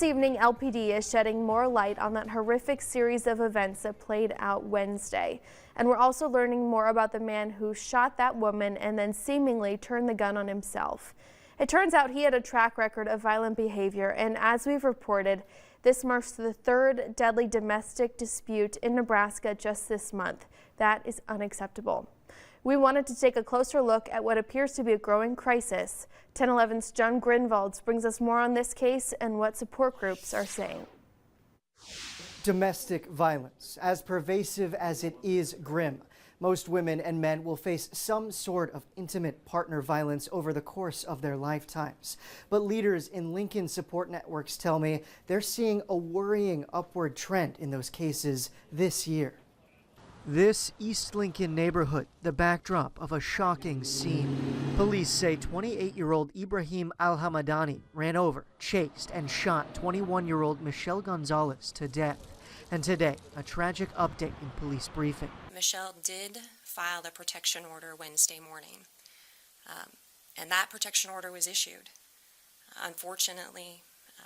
This evening, LPD is shedding more light on that horrific series of events that played out Wednesday. And we're also learning more about the man who shot that woman and then seemingly turned the gun on himself. It turns out he had a track record of violent behavior, and as we've reported, this marks the third deadly domestic dispute in Nebraska just this month. That is unacceptable. We wanted to take a closer look at what appears to be a growing crisis. 1011's John Grinvalds brings us more on this case and what support groups are saying. Domestic violence, as pervasive as it is grim. Most women and men will face some sort of intimate partner violence over the course of their lifetimes. But leaders in Lincoln support networks tell me they're seeing a worrying upward trend in those cases this year. This East Lincoln neighborhood, the backdrop of a shocking scene. Police say 28-year-old Ibrahim Al-Hamadani ran over, chased, and shot 21-year-old Michelle Gonzalez to death. And today, a tragic update in police briefing. Michelle did file the protection order Wednesday morning, and that protection order was issued. Unfortunately,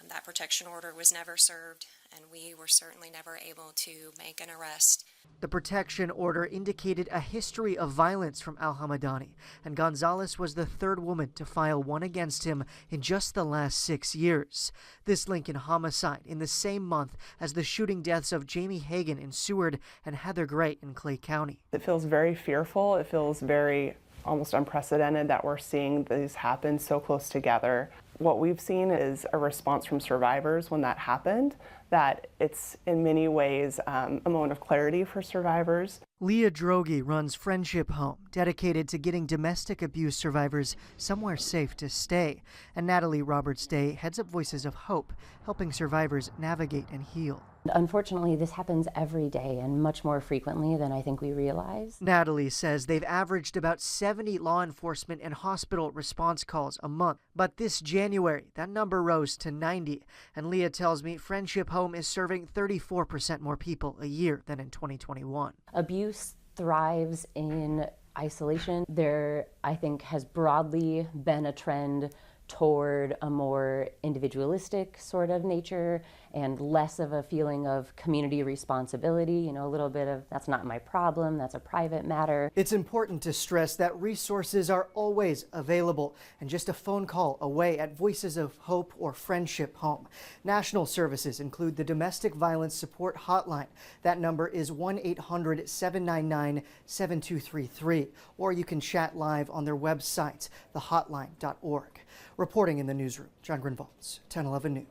that protection order was never served, and we were certainly never able to make an arrest. The protection order indicated a history of violence from Al-Hamadani, and Gonzalez was the third woman to file one against him in just the last 6 years. This Lincoln homicide in the same month as the shooting deaths of Jamie Hagan in Seward and Heather Gray in Clay County. It feels very fearful. It feels very almost unprecedented that we're seeing these happen so close together. What we've seen is a response from survivors when that happened, that it's in many ways a moment of clarity for survivors. Leah Droege runs Friendship Home, dedicated to getting domestic abuse survivors somewhere safe to stay. And Natalie Roberts-Day heads up Voices of Hope, helping survivors navigate and heal. Unfortunately, this happens every day and much more frequently than I think we realize. Natalie says they've averaged about 70 law enforcement and hospital response calls a month. But this January, that number rose to 90. And Leah tells me Friendship Home is serving 34% more people a year than in 2021. Abuse thrives in isolation. There, I think, has broadly been a trend toward a more individualistic sort of nature and less of a feeling of community responsibility, a little bit of that's not my problem, that's a private matter. It's important to stress that resources are always available and just a phone call away at Voices of Hope or Friendship Home. National services include the Domestic Violence Support Hotline. That number is 1-800-799-7233, or you can chat live on their website, thehotline.org. Reporting in the newsroom, John Grinvalds, 1011 News.